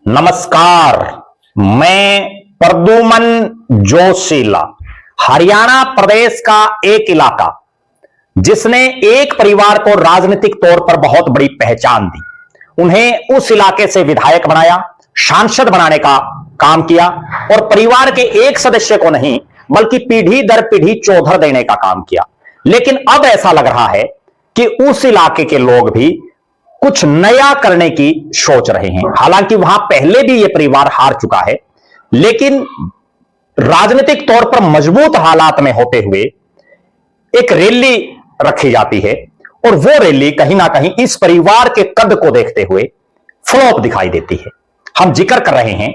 नमस्कार। मैं प्रद्युमन जोशीला, हरियाणा प्रदेश का एक इलाका जिसने एक परिवार को राजनीतिक तौर पर बहुत बड़ी पहचान दी, उन्हें उस इलाके से विधायक बनाया, सांसद बनाने का काम किया और परिवार के एक सदस्य को नहीं बल्कि पीढ़ी दर पीढ़ी चौधर देने का काम किया। लेकिन अब ऐसा लग रहा है कि उस इलाके के लोग भी कुछ नया करने की सोच रहे हैं। हालांकि वहां पहले भी यह परिवार हार चुका है, लेकिन राजनीतिक तौर पर मजबूत हालात में होते हुए एक रैली रखी जाती है और वो रैली कहीं ना कहीं इस परिवार के कद को देखते हुए फ्लॉप दिखाई देती है। हम जिक्र कर रहे हैं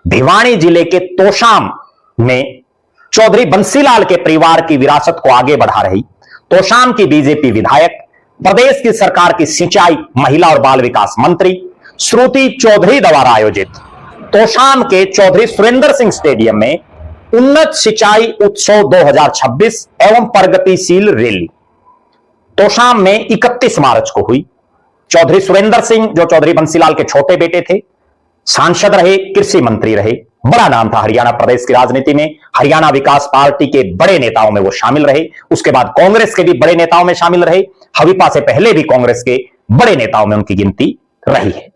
भिवानी जिले के तोशाम में चौधरी बंसीलाल के परिवार की विरासत को आगे बढ़ा रही तोशाम की बीजेपी विधायक, प्रदेश की सरकार की सिंचाई, महिला और बाल विकास मंत्री श्रुति चौधरी द्वारा आयोजित तोशाम के चौधरी सुरेंद्र सिंह स्टेडियम में उन्नत सिंचाई उत्सव 2026 एवं प्रगतिशील रैली तोशाम में 31 मार्च को हुई। चौधरी सुरेंद्र सिंह जो चौधरी बंसीलाल के छोटे बेटे थे, सांसद रहे, कृषि मंत्री रहे, बड़ा नाम था हरियाणा प्रदेश की राजनीति में। हरियाणा विकास पार्टी के बड़े नेताओं में वो शामिल रहे, उसके बाद कांग्रेस के भी बड़े नेताओं में शामिल रहे, हविपा से पहले भी कांग्रेस के बड़े नेताओं में उनकी गिनती रही है।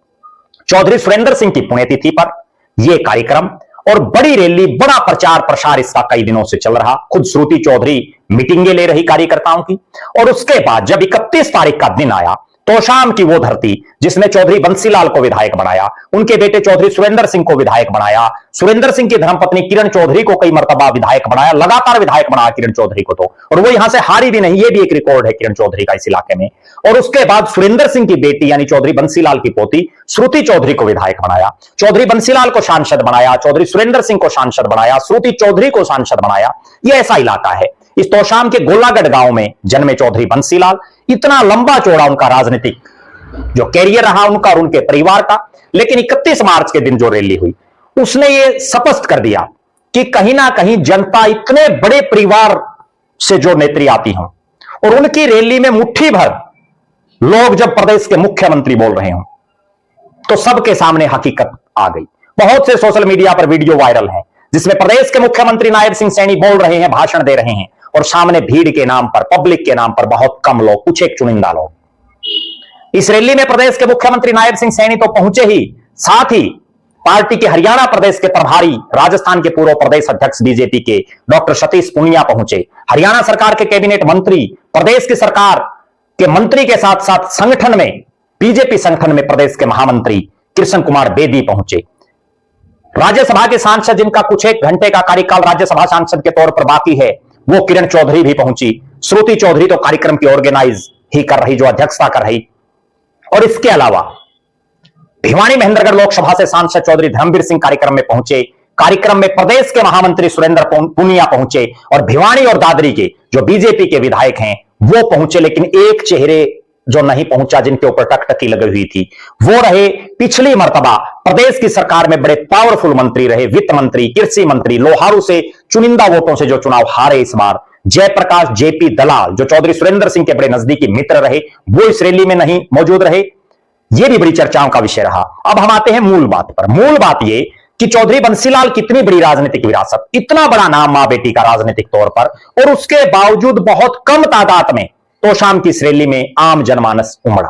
चौधरी सुरेंद्र सिंह की पुण्यतिथि पर यह कार्यक्रम और बड़ी रैली, बड़ा प्रचार प्रसार इसका कई दिनों से चल रहा। खुद श्रुति चौधरी मीटिंगें ले रही कार्यकर्ताओं की। और उसके बाद जब 31 तारीख का दिन आया, तोशाम की वो धरती जिसने चौधरी बंसीलाल को विधायक बनाया, उनके बेटे चौधरी सुरेंद्र सिंह को विधायक बनाया, सुरेंद्र सिंह की धर्मपत्नी किरण चौधरी को कई मर्तबा विधायक बनाया, लगातार विधायक बनाया किरण चौधरी को तो, और वो यहां से हारी भी नहीं, ये भी एक रिकॉर्ड है किरण चौधरी का इस इलाके में। और उसके बाद सुरेंद्र सिंह की बेटी यानी चौधरी बंसीलाल की पोती श्रुति चौधरी को विधायक बनाया, चौधरी बंसीलाल को सांसद बनाया, चौधरी सुरेंद्र सिंह को सांसद बनाया, श्रुति चौधरी को सांसद बनाया। यह ऐसा इलाका है। इस तोशाम के गोलागढ़ गांव में जन्मे चौधरी बंसीलाल, इतना लंबा चौड़ा उनका राजनीतिक जो कैरियर रहा उनका और उनके परिवार का। लेकिन 31 मार्च के दिन जो रैली हुई, उसने ये स्पष्ट कर दिया कि कहीं ना कहीं जनता इतने बड़े परिवार से जो नेत्री आती हों और उनकी रैली में मुट्ठी भर लोग जब प्रदेश के मुख्यमंत्री बोल रहे हों तो सबके सामने हकीकत आ गई। बहुत से सोशल मीडिया पर वीडियो वायरल है जिसमें प्रदेश के मुख्यमंत्री नायब सिंह सैनी बोल रहे हैं, भाषण दे रहे हैं, और सामने भीड़ के नाम पर, पब्लिक के नाम पर बहुत कम लोग, कुछ एक चुनिंदा लोग। इस रैली में प्रदेश के मुख्यमंत्री नायब सिंह सैनी तो पहुंचे ही, साथ ही पार्टी के हरियाणा प्रदेश के प्रभारी, राजस्थान के पूर्व प्रदेश अध्यक्ष बीजेपी के डॉक्टर सतीश पूनिया पहुंचे, हरियाणा सरकार के कैबिनेट मंत्री, प्रदेश की सरकार के मंत्री के साथ साथ संगठन में, बीजेपी संगठन में प्रदेश के महामंत्री कृष्ण कुमार बेदी पहुंचे। राज्यसभा के सांसद जिनका कुछ एक घंटे का कार्यकाल राज्यसभा सांसद के तौर पर बाकी है, वो किरण चौधरी भी पहुंची। श्रुति चौधरी तो कार्यक्रम की ऑर्गेनाइज ही कर रही, जो अध्यक्षता कर रही। और इसके अलावा भिवानी महेंद्रगढ़ लोकसभा से सांसद चौधरी धर्मवीर सिंह कार्यक्रम में पहुंचे। कार्यक्रम में प्रदेश के महामंत्री सुरेंद्र पूनिया पहुंचे और भिवानी और दादरी के जो बीजेपी के विधायक हैं वो पहुंचे। लेकिन एक चेहरे जो नहीं पहुंचा, जिनके ऊपर टकटकी लगी हुई थी, वो रहे पिछली मर्तबा प्रदेश की सरकार में बड़े पावरफुल मंत्री रहे, वित्त मंत्री, कृषि मंत्री, लोहारू से चुनिंदा वोटों से जो चुनाव हारे इस बार, जयप्रकाश जेपी दलाल, जो चौधरी सुरेंद्र सिंह के बड़े नजदीकी मित्र रहे, वो इस रैली में नहीं मौजूद रहे। यह भी बड़ी चर्चाओं का विषय रहा। अब हम आते हैं मूल बात पर। मूल बात यह कि चौधरी बंसीलाल की इतनी बड़ी राजनीतिक विरासत, इतना बड़ा नाम मां बेटी का राजनीतिक तौर पर, और उसके बावजूद बहुत कम तादाद में तोशाम की इस रैली में आम जनमानस उमड़ा।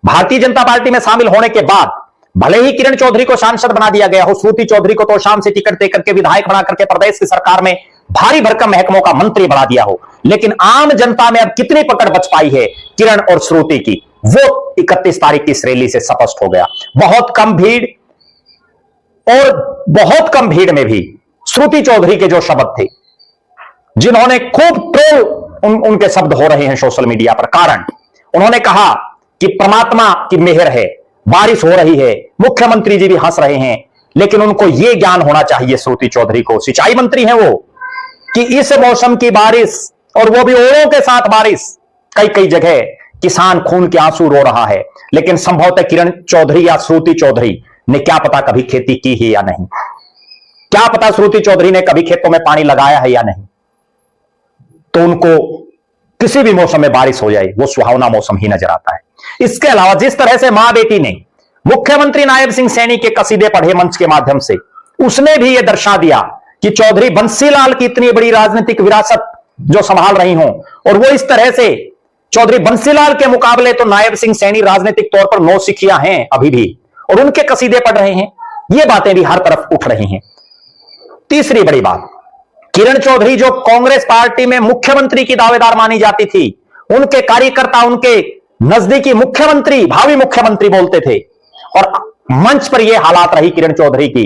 भारतीय जनता पार्टी में शामिल होने के बाद भले ही किरण चौधरी को सांसद बना दिया गया हो, श्रुति चौधरी को तोशाम से टिकट देकर के विधायक बना करके प्रदेश की सरकार में भारी भरकम महकमों का मंत्री बना दिया हो, लेकिन आम जनता में अब कितनी पकड़ बच पाई है किरण और श्रुति की, वो 31 तारीख की इस रैली से स्पष्ट हो गया। बहुत कम भीड़, और बहुत कम भीड़ में भी श्रुति चौधरी के जो शब्द थे, जिन्होंने खूब ट्रोल उनके शब्द हो रहे हैं सोशल मीडिया पर, कारण उन्होंने कहा कि परमात्मा की मेहर है, बारिश हो रही है, मुख्यमंत्री जी भी हंस रहे हैं, लेकिन उनको यह ज्ञान होना चाहिए श्रुति चौधरी को, सिंचाई मंत्री हैं वो, कि इस मौसम की बारिश, और वो भी ओलों के साथ बारिश, कई कई जगह किसान खून के आंसू रो रहा है, लेकिन संभवतः किरण चौधरी या श्रुति चौधरी ने क्या पता कभी खेती की है या नहीं, क्या पता श्रुति चौधरी ने कभी खेतों में पानी लगाया है या नहीं, तो उनको किसी भी मौसम में बारिश हो जाए वो सुहावना मौसम ही नजर आता है। इसके अलावा जिस तरह से मां बेटी ने मुख्यमंत्री नायब सिंह सैनी के कसीदे पढ़े मंच के माध्यम से उसने भी यह दर्शा दिया कि चौधरी बंसीलाल की इतनी बड़ी राजनीतिक विरासत जो संभाल रही हूं, और वो इस तरह से चौधरी बंसीलाल के मुकाबले तो नायब सिंह सैनी राजनीतिक तौर पर नौसिखिया हैं अभी भी, और उनके कसीदे पढ़ रहे हैं। ये बातें भी हर तरफ उठ रही हैं। तीसरी बड़ी बात, किरण चौधरी जो कांग्रेस पार्टी में मुख्यमंत्री की दावेदार मानी जाती थी, उनके कार्यकर्ता उनके नजदीकी मुख्यमंत्री, भावी मुख्यमंत्री बोलते थे, और मंच पर यह हालात रही किरण चौधरी की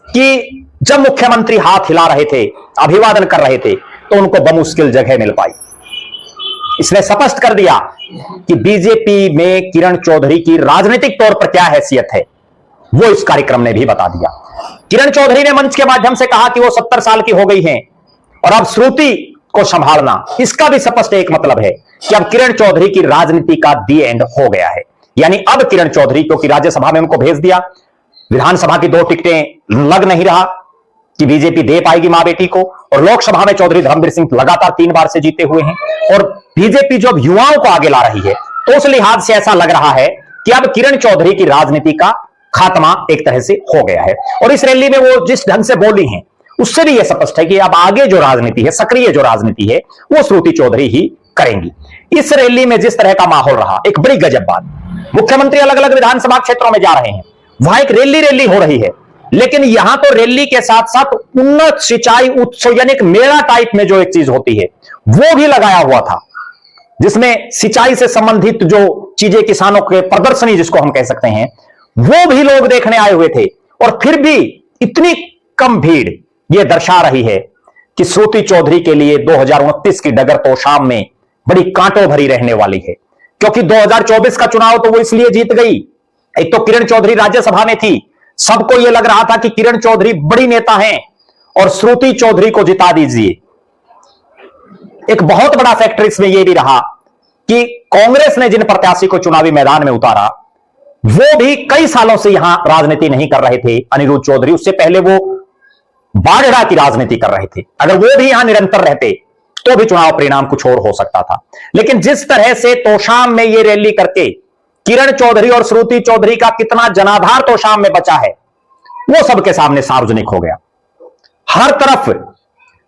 कि जब मुख्यमंत्री हाथ हिला रहे थे, अभिवादन कर रहे थे, तो उनको बमुश्किल जगह मिल पाई। इसने स्पष्ट कर दिया कि बीजेपी में किरण चौधरी की राजनीतिक तौर पर क्या हैसियत है, वो इस कार्यक्रम ने भी बता दिया। किरण चौधरी ने मंच के माध्यम से कहा कि वो 70 साल की हो गई हैं और अब श्रुति को संभालना, इसका भी स्पष्ट एक मतलब है कि अब किरण चौधरी की राजनीति का दी एंड हो गया है। यानी अब किरण चौधरी, क्योंकि राज्यसभा में उनको भेज दिया, विधानसभा की 2 टिकटें लग नहीं रहा कि बीजेपी दे पाएगी मां बेटी को, और लोकसभा में चौधरी धर्मवीर सिंह लगातार 3 बार से जीते हुए हैं, और बीजेपी जो अब युवाओं को आगे ला रही है, तो उस लिहाज से ऐसा लग रहा है कि अब किरण चौधरी की राजनीति का खात्मा एक तरह से हो गया है। और इस रैली में वो जिस ढंग से बोली हैं, उससे भी यह स्पष्ट है कि अब आगे जो राजनीति है, सक्रिय जो राजनीति है, वो श्रुति चौधरी ही करेंगी। इस रैली में जिस तरह का माहौल रहा, एक बड़ी गजब बात, मुख्यमंत्री अलग अलग विधानसभा क्षेत्रों में जा रहे हैं, वहां एक रैली हो रही है, लेकिन यहां तो रैली के साथ साथ उन्नत सिंचाई उत्सव, यानी एक मेला टाइप में जो एक चीज होती है, वो भी लगाया हुआ था, जिसमें सिंचाई से संबंधित जो चीजें, किसानों के प्रदर्शनी जिसको हम कह सकते हैं, वो भी लोग देखने आए हुए थे। और फिर भी इतनी कम भीड़ यह दर्शा रही है कि श्रुति चौधरी के लिए 2029 की डगर तो शाम में बड़ी कांटों भरी रहने वाली है, क्योंकि 2024 का चुनाव तो वो इसलिए जीत गई, एक तो किरण चौधरी राज्यसभा में थी, सबको यह लग रहा था कि किरण चौधरी बड़ी नेता हैं और श्रुति चौधरी को जिता दीजिए। एक बहुत बड़ा फैक्टर इसमें यह भी रहा कि कांग्रेस ने जिन प्रत्याशी को चुनावी मैदान में उतारा, वो भी कई सालों से यहां राजनीति नहीं कर रहे थे। अनिरुद्ध चौधरी, उससे पहले वो बाढ़ड़ा की राजनीति कर रहे थे। अगर वो भी यहां निरंतर रहते तो भी चुनाव परिणाम कुछ और हो सकता था। लेकिन जिस तरह से तोशाम में ये रैली करके किरण चौधरी और श्रुति चौधरी का कितना जनाधार तोशाम में बचा है, वो सबके सामने सार्वजनिक हो गया। हर तरफ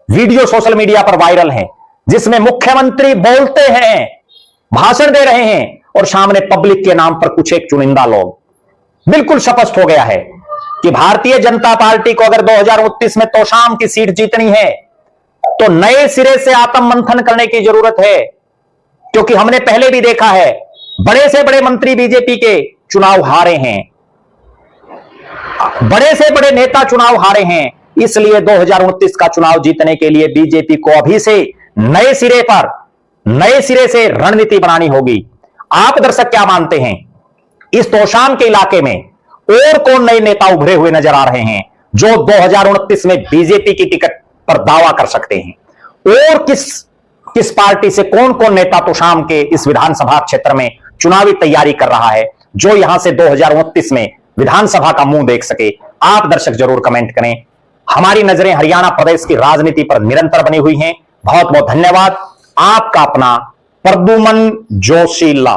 वीडियो सोशल मीडिया पर वायरल हैं, जिसमें मुख्यमंत्री बोलते हैं, भाषण दे रहे हैं, और सामने पब्लिक के नाम पर कुछ एक चुनिंदा लोग। बिल्कुल स्पष्ट हो गया है कि भारतीय जनता पार्टी को अगर 2029 में तोशाम की सीट जीतनी है, तो नए सिरे से आत्म मंथन करने की जरूरत है। क्योंकि हमने पहले भी देखा है, बड़े से बड़े मंत्री बीजेपी के चुनाव हारे हैं, बड़े से बड़े नेता चुनाव हारे हैं। इसलिए 2029 का चुनाव जीतने के लिए बीजेपी को अभी से नए सिरे से रणनीति बनानी होगी। आप दर्शक क्या मानते हैं, इस तोशाम के इलाके में और कौन नए नेता उभरे हुए नजर आ रहे हैं जो 2029 में बीजेपी की टिकट पर दावा कर सकते हैं? और किस पार्टी से कौन कौन नेता तोशाम के इस विधानसभा क्षेत्र में चुनावी तैयारी कर रहा है, जो यहां से 2029 में विधानसभा का मुंह देख सके? आप दर्शक जरूर कमेंट करें। हमारी नजरें हरियाणा प्रदेश की राजनीति पर निरंतर बनी हुई हैं। बहुत बहुत धन्यवाद। आपका अपना प्रद्युमन जोशीला।